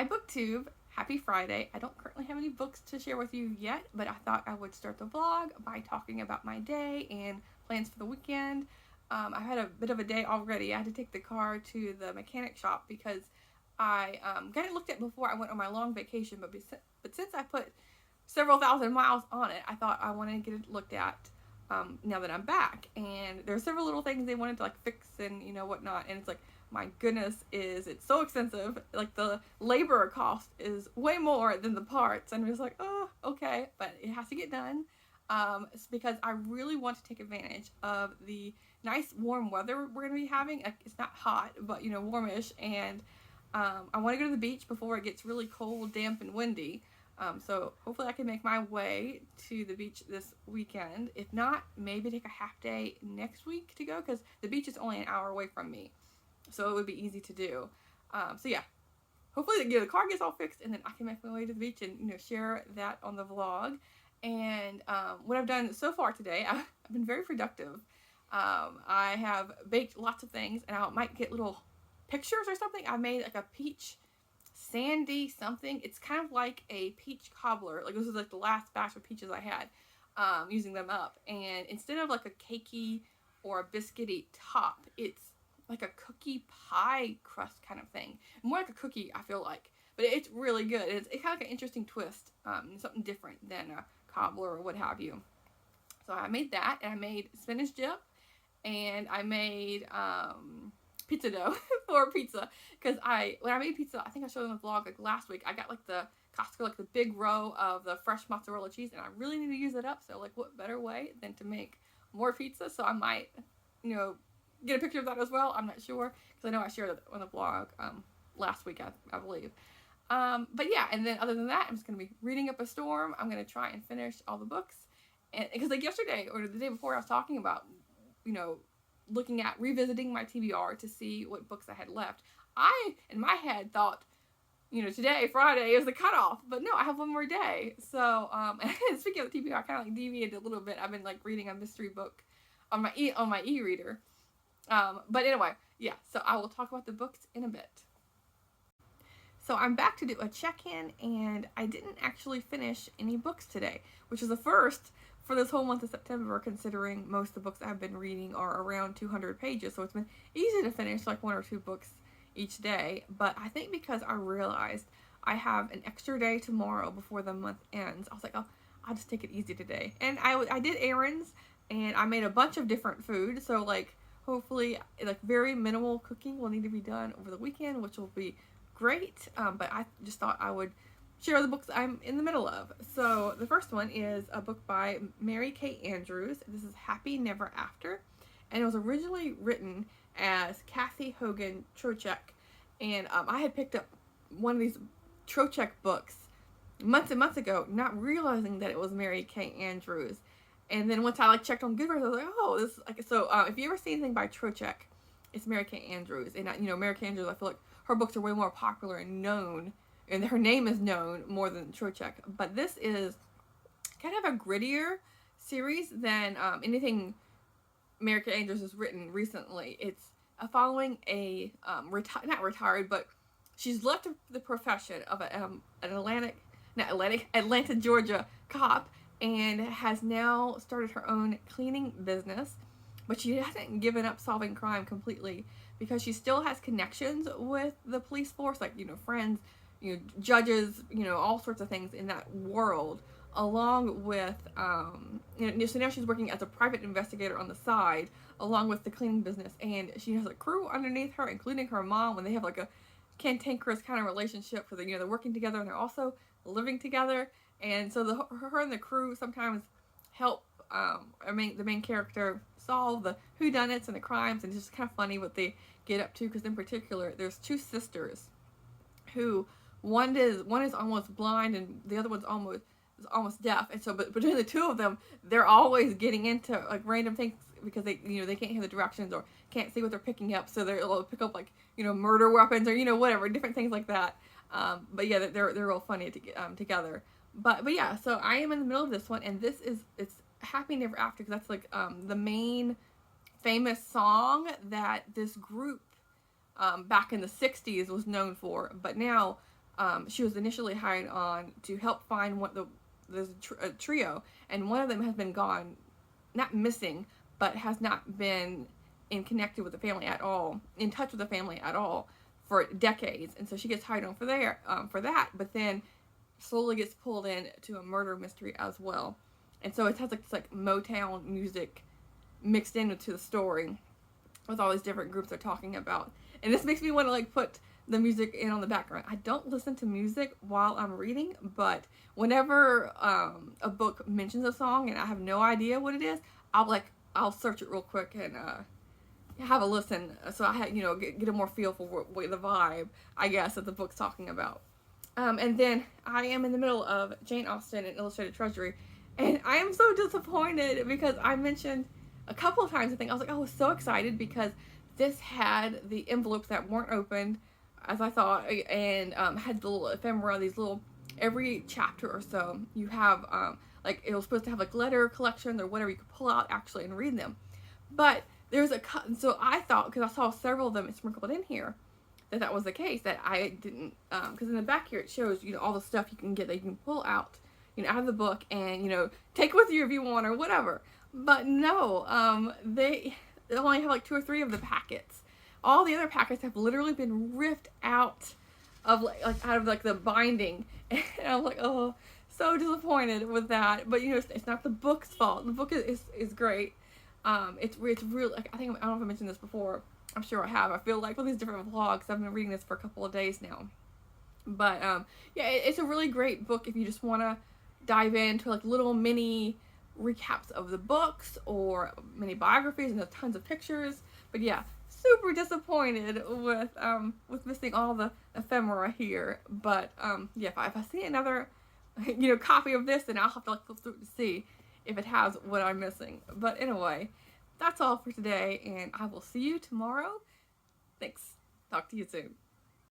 Hi BookTube, happy Friday. I don't currently have any books to share with you yet, but I thought I would start the vlog by talking about my day and plans for the weekend. I've had a bit of a day already. I had to take the car to the mechanic shop because I got it looked at before I went on my long vacation, but since I put several thousand miles on it, I thought I wanted to get it looked at now that I'm back. And there's several little things they wanted to like fix and whatnot, and it's like, my goodness, it's so expensive. Like the labor cost is way more than the parts, and I'm just like, oh, okay, but it has to get done. It's because I really want to take advantage of the nice warm weather we're gonna be having. It's not hot, but warmish, and I want to go to the beach before it gets really cold, damp, and windy. So hopefully I can make my way to the beach this weekend. If not, maybe take a half day next week to go, because the beach is only an hour away from me. So it would be easy to do. So yeah, hopefully the car gets all fixed, and then I can make my way to the beach and share that on the vlog. And what I've done so far today, I've been very productive. I have baked lots of things, and I might get little pictures or something. I made like a peach sandy something. It's kind of like a peach cobbler. Like this was like the last batch of peaches I had, using them up. And instead of like a cakey or a biscuity top, it's like a cookie pie crust kind of thing. More like a cookie, I feel like. But it's really good. It's kind of like an interesting twist, something different than a cobbler or what have you. So I made that, and I made spinach dip, and I made pizza dough for pizza. Because when I made pizza, I think I showed in the vlog like last week, I got like the Costco, like the big row of the fresh mozzarella cheese, and I really need to use it up. So like, what better way than to make more pizza? So I might, get a picture of that as well. I'm not sure, because I know I shared it on the blog last week, I believe. But yeah, and then other than that, I'm just going to be reading up a storm. I'm going to try and finish all the books. And because like yesterday or the day before, I was talking about, looking at revisiting my TBR to see what books I had left. I, in my head, thought, today, Friday, is the cutoff. But no, I have one more day. So, and speaking of the TBR, I kind of like deviated a little bit. I've been like reading a mystery book on my e-reader. But anyway, yeah, so I will talk about the books in a bit. So I'm back to do a check-in, and I didn't actually finish any books today, which is the first for this whole month of September, considering most of the books I've been reading are around 200 pages, so it's been easy to finish like one or two books each day. But I think because I realized I have an extra day tomorrow before the month ends, I was like, oh, I'll just take it easy today. And I did errands, and I made a bunch of different food, so like, hopefully, like very minimal cooking will need to be done over the weekend, which will be great. But I just thought I would share the books I'm in the middle of. So the first one is a book by Mary Kay Andrews. This is Happy Never After, and it was originally written as Kathy Hogan Trocheck. And I had picked up one of these Trocheck books months and months ago, not realizing that it was Mary Kay Andrews. And then once I checked on Goodreads, I was like, oh, this is like, so if you ever see anything by Trocheck, it's Mary Kay Andrews. And Mary Kay Andrews, I feel like her books are way more popular and known, and her name is known more than Trocheck. But this is kind of a grittier series than anything Mary Kay Andrews has written recently. It's following a not retired, but she's left the profession of an Atlanta, Georgia cop, and has now started her own cleaning business. But she hasn't given up solving crime completely, because she still has connections with the police force, like, friends, judges, all sorts of things in that world, along with, so now she's working as a private investigator on the side, along with the cleaning business, and she has a crew underneath her, including her mom, when they have like a cantankerous kind of relationship, because they're working together and they're also living together. And so her and the crew sometimes help the main character solve the whodunits and the crimes, and it's just kind of funny what they get up to, because in particular there's two sisters who one is almost blind and the other one's almost deaf, and so but between the two of them, they're always getting into like random things, because they they can't hear the directions or can't see what they're picking up, so they'll pick up like murder weapons or whatever, different things like that. But yeah, they're real funny together. But yeah, so I am in the middle of this one, and it's Happy Never After, because that's like the main famous song that this group back in the 60s was known for. But now she was initially hired on to help find there's a trio, and one of them has been gone, not missing, but has not been connected with the family at all, in touch with the family at all for decades. And so she gets hired on for that, but then slowly gets pulled into a murder mystery as well. And so it has like this like Motown music mixed into the story with all these different groups they're talking about. And this makes me want to like put the music in on the background. I don't listen to music while I'm reading, but whenever a book mentions a song and I have no idea what it is, I'll search it real quick and have a listen, so I get a more feel for what the vibe, I guess, that the book's talking about. And then I am in the middle of Jane Austen and Illustrated Treasury, and I am so disappointed because I mentioned a couple of times, I was like, I was so excited because this had the envelopes that weren't opened, as I thought, and had the little ephemera, these little, every chapter or so, you have, like, it was supposed to have like letter collections or whatever you could pull out actually and read them. But there's so I thought, because I saw several of them sprinkled in here, that was the case, that I didn't, because in the back here it shows, all the stuff you can get that you can pull out, out of the book and, take with you if you want or whatever. But no, they only have like 2 or 3 of the packets. All the other packets have literally been ripped out of out of like the binding, and I'm like, oh, so disappointed with that. But it's not the book's fault. The book is great. It's really, like, I don't know if I mentioned this before. I'm sure I have. I feel like with these different vlogs, I've been reading this for a couple of days now. But yeah, it's a really great book if you just want to dive into like little mini recaps of the books or mini biographies, and there's tons of pictures. But yeah, super disappointed with missing all the ephemera here. But yeah, if I see another copy of this, then I'll have to like flip through it to see if it has what I'm missing. But anyway, that's all for today, and I will see you tomorrow. Thanks. Talk to you soon.